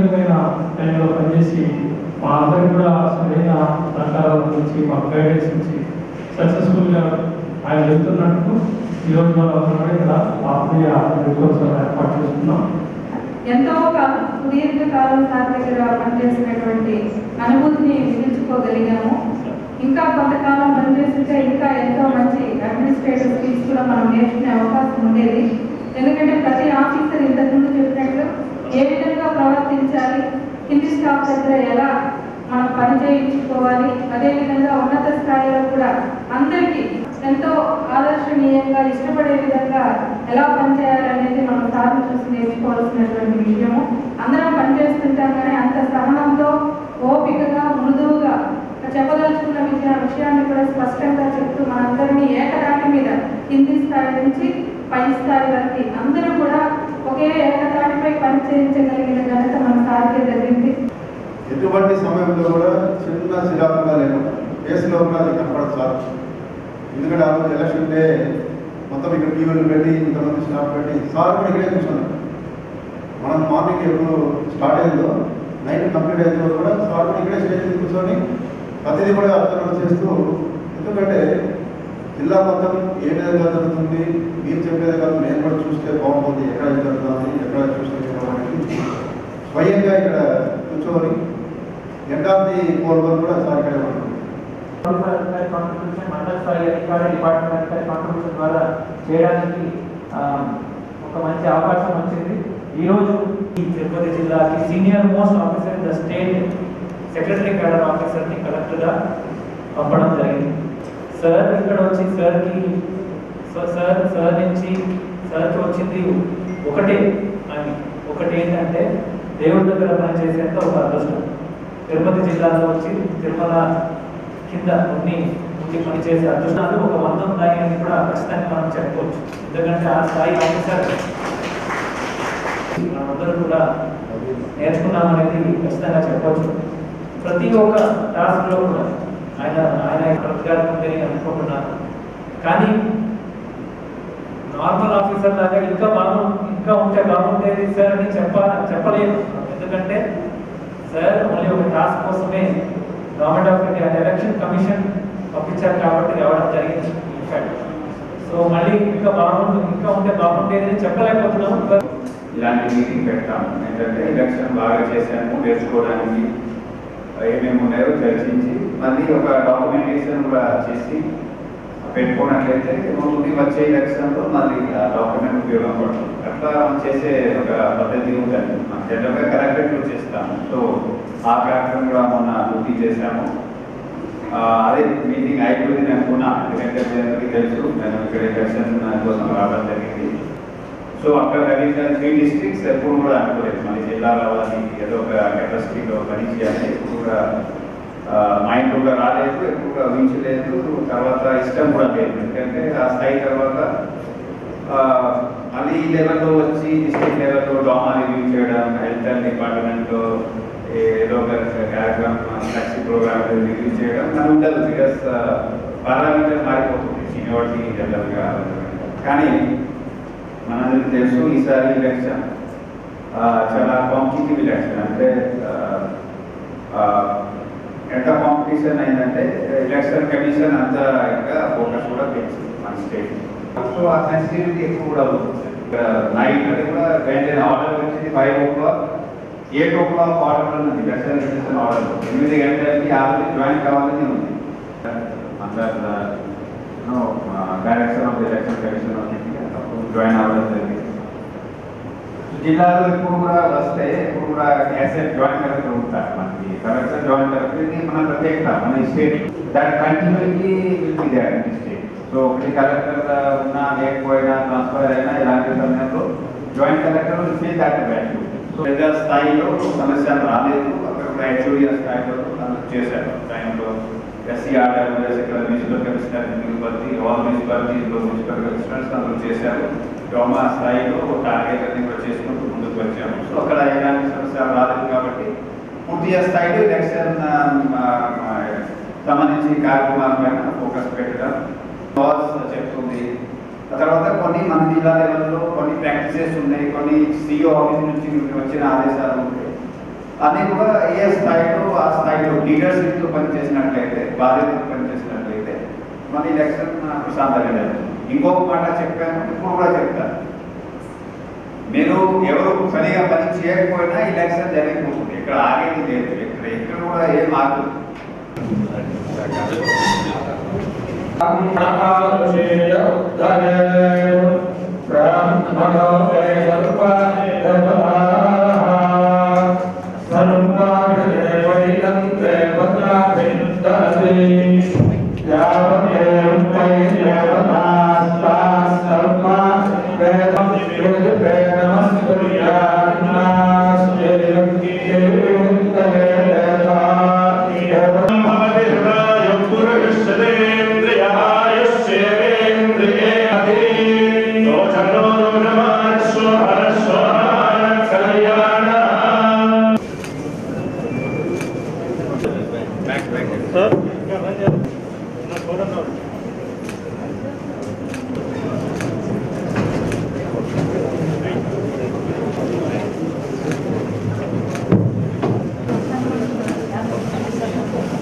కీలకమైన టైంలో పనిచేసి మా అందరికి కూడా సరైన సహకారాల నుంచి మాకు గైడెన్స్ ఇచ్చి సక్సెస్ఫుల్గా ఆయన వెళ్తున్నట్టు ఈరోజు మనం ఇక్కడ ఆత్మీయ రిపోర్ట్స్ ఏర్పాటు చేస్తున్నాం. ఎంతో సుదీర్ఘకాలం సార్ దగ్గర పనిచేసినటువంటి అనుభూతిని మిగిల్చుకోగలిగాము. ఇంకా కొంతకాలం పనిచేస్తుంటే ఇంకా ఎంతో మంచి అడ్మినిస్ట్రేటివ్ స్కిల్స్ కూడా మనం నేర్చుకునే అవకాశం ఉండేది. ఎందుకంటే ప్రతి ఆఫీసర్ ఇంతకుముందు చెప్పినట్లు ఏ విధంగా ప్రవర్తించాలి, కింది స్టాఫ్ దగ్గర ఎలా మనం పని చేయించుకోవాలి, అదేవిధంగా ఉన్నత స్థాయిలో కూడా అందరికీ ఎంతో ఆదర్శనీయంగా ఇష్టపడే విధంగా ఎలా పనిచేయాలనేది మనం సార్లు చూసి నేర్చుకోవాల్సినటువంటి విషయము. అందరం పనిచేస్తుంటాం కానీ అంత సహనంతో ఓపికగా మృదువుగా చెప్పదలుచుకున్న విషయాన్ని కూడా స్పష్టంగా చెప్తూ మనందరినీ ఏకతాటి మీద కింది స్థాయి నుంచి పై స్థాయి వరకు అందరూ కూడా ఒకే ఏకతాటిపై పనిచేయించగలిగిన ఘనత మన సార్కే జరిగింది. ఎటువంటి సమయంలో కూడా చిన్న చిరాకుగా లేకుండా కేసులో ఉన్నది కనపడదు సార్. ఎందుకంటే ఆ రోజు ఎలక్షన్ డే మొత్తం ఇక్కడ టీవీలు పెట్టి ఇంతమంది స్టాఫ్ పెట్టి సార్ కూడా ఇక్కడే కూర్చున్నారు. మనం మార్నింగ్ ఎప్పుడు స్టార్ట్ అయిందో నైట్ కంప్లీట్ అయిందో కూడా సార్ కూడా ఇక్కడే స్టేజ్ మీద కూర్చొని ప్రతిదీ కూడా అర్థం చేస్తూ, ఎందుకంటే జిల్లా మొత్తం ఏ విధంగా జరుగుతుంది మీరు చెప్పేది కాదు, నేను కూడా చూస్తే బాగుంటుంది, ఎక్కడ జరుగుతుంది ఎక్కడ చూస్తే స్వయంగా ఇక్కడ కూర్చొని ఎండ్ ఆఫ్ ది పోల్ కూడా సార్ ఇక్కడే ఉంటుంది. కాంట్రిబ్యూషన్ మండల స్థాయి అధికారి డిపార్ట్మెంట్ కాంట్రిబ్యూషన్ ద్వారా చేయడానికి ఒక మంచి అవకాశం వచ్చింది. ఈరోజు ఈ తిరుపతి జిల్లాకి senior most officer in the state secretary cadre ఆఫీసర్ని కలెక్టర్గా పంపడం జరిగింది. సార్ ఇక్కడ వచ్చి సార్కి వచ్చింది ఒకటి ఏంటంటే దేవుడి దగ్గర పనిచేసేంత ఒక అదృష్టం. తిరుపతి జిల్లాలో వచ్చి తిరుమల కింద ఉండి పనిచేసే అదృష్టాలు ఒక 100 ఉన్నాయి అని కూడా ఖచ్చితంగా మనం చెప్పుకోవచ్చు. ఎందుకంటే ఆ స్థాయి ఆఫీసర్ మనందరూ కూడా నేర్చుకున్నామనేది ఖచ్చితంగా చెప్పవచ్చు. ప్రతి ఒక్క టాస్క్లో కూడా ఆయన కరెక్ట్గా ఉందని అనుకుంటున్నాను. కానీ నార్మల్ ఆఫీసర్ లాగా ఇంకా ఉంటే బాగుండేది సార్ అని చెప్పలేదు. ఎందుకంటే సార్ ఓన్లీ ఒక టాస్క్ కోసమే government of India election commission పంపించారు కాబట్టి రావడం జరిగింది. ఇన్ఫాక్ట్ సో మళ్ళీ ఇంకా ఉంటే బాగుండేది అని చెప్పలేకపోతున్నాము. ఇలాంటి మీటింగ్ పెడతాము. ఏంటంటే ఎలక్షన్ బాగా చేశాము, నేర్చుకోవడానికి ఏమేమి ఉన్నాయో చర్చించి మళ్ళీ ఒక డాక్యుమెంటేషన్ కూడా చేసి పెట్టుకున్నట్లయితే ముందు వచ్చే ఎలక్షన్లో మళ్ళీ ఆ డాక్యుమెంట్ ఉపయోగపడుతుంది. అట్లా చేసే ఒక పద్ధతి ఉంటుంది. మనం జనరల్గా కలెక్టరేట్లో చేస్తాము. సో ఆ ప్లాట్ఫామ్ కూడా మొన్న పూర్తి చేశాము. అదే మీటింగ్ అయిపోయింది అనుకున్నా, ఎందుకంటే అందరికీ తెలుసు నేను ఇక్కడ ఎలక్షన్ కోసం రావడం జరిగింది. సో అక్కడ 3 డిస్ట్రిక్ట్స్ ఎప్పుడు కూడా అనుకోలేదు మళ్ళీ జిల్లా రావాలి, ఏదో ఒక కెపాసిటీలో పని చేయాలి, ఎప్పుడు కూడా మైండ్ కూడా రాలేదు, ఎప్పుడు కూడా ఊహించలేదు. తర్వాత ఇష్టం కూడా లేదు. ఎందుకంటే ఆ స్థాయి తర్వాత మళ్ళీ ఈ లెవెల్లో వచ్చి డిస్ట్రిక్ట్ లెవెల్లో డ్రామా రివ్యూ చేయడం, హెల్త్ డిపార్ట్మెంట్లో ఏదో ఒక కార్యక్రమం ఫ్లెక్సీ ప్రోగ్రామ్ రివ్యూ చేయడం మనకు ఉండదు. బికాస్ పార్లమెంట్ మారిపోతుంది సీనియారిటీ జనరల్గా. కానీ మనందరికీ తెలుసు ఈసారి ఎలక్షన్ చాలా కాంపిటేటివ్ ఎలక్షన్. అంటే ఎంత కాంపిటీషన్ అయిందంటే ఎలక్షన్ కమిషన్ అంతా ఇంకా ఫోకస్ కూడా పెంచింది మన స్టేట్. సో ఆ సెన్సిటివిటీ ఎక్కువ కూడా అవుతుంది. నైట్ అది కూడా వెంటనే ఆర్డర్ వచ్చింది 5 o'clock, 8 o'clock ఆర్డర్ ఉన్నది. ఎలక్షన్ కమిషన్ ఆర్డర్ 8 గంటలకి జాయిన్ కావాలని ఉంది. Direction of the election commission join అవ్వడం జరిగింది. జిల్లాలో ఇప్పుడు కూడా వస్తే ఇప్పుడు కూడా యాసెట్ జాయింట్ కలెక్టర్ ఉంటారు. మనకి కలెక్టర్ జాయింట్ కలెక్టర్ ఇది మన ప్రత్యేకత, మన స్టేట్ దాని continuity will be there in state. So ఒకటి కలెక్టర్ ఉన్నా లేకపోయినా ట్రాన్స్ఫర్ అయినా ఇలాంటి సమయంలో joint collector will feel that value. So ప్రజా స్థాయిలో సమస్యలు రాలేదు. అక్కడ కూడా హెచ్ఓడిఎస్ స్థాయిలో చేశారు. టైంలో ఎస్సీ ఆర్డర్ ఇక్కడ మున్సిపల్ కమిషనర్ తిరుపతి, ఆల్ మున్సిపాలిటీస్లో మున్సిపల్ కమిషనర్స్ అందరూ చేశారు. డ్రామా స్థాయిలో టార్గెట్ అన్ని కూడా చేసుకుంటూ ముందుకు వచ్చాము. సో అక్కడ ఎలాంటి సమస్యలు రాలేదు కాబట్టి పూర్తిగా స్థాయిలో ఎలక్షన్ సంబంధించి కార్యక్రమాల పైన ఫోకస్ పెట్టడం లాస్ చెప్తుంది. తర్వాత కొన్ని మన జిల్లా లెవెల్లో కొన్ని ప్రాక్టీసెస్ ఉన్నాయి, కొన్ని సిఇఓ ఆఫీస్ నుంచి వచ్చిన ఆదేశాలు ఉంటాయి. అని కూడా ఏ స్థాయిలో ఆ స్థాయిలో లీడర్షిప్తో పనిచేసినట్లయితే, బాధ్యతతో పనిచేసినట్లయితే మన ఎలక్షన్ ప్రశాంతంగా జరుగుతుంది. ఇంకొక మాట చెప్పాను, ఇప్పుడు కూడా చెప్తాను. మీరు ఎవరు సరిగా పని చేయకపోయినా ఎలక్షన్ జరిగిపోతుంది. ఇక్కడ ఆగేది లేదు. ఇక్కడ కూడా ఏం ఆగదు. Sir?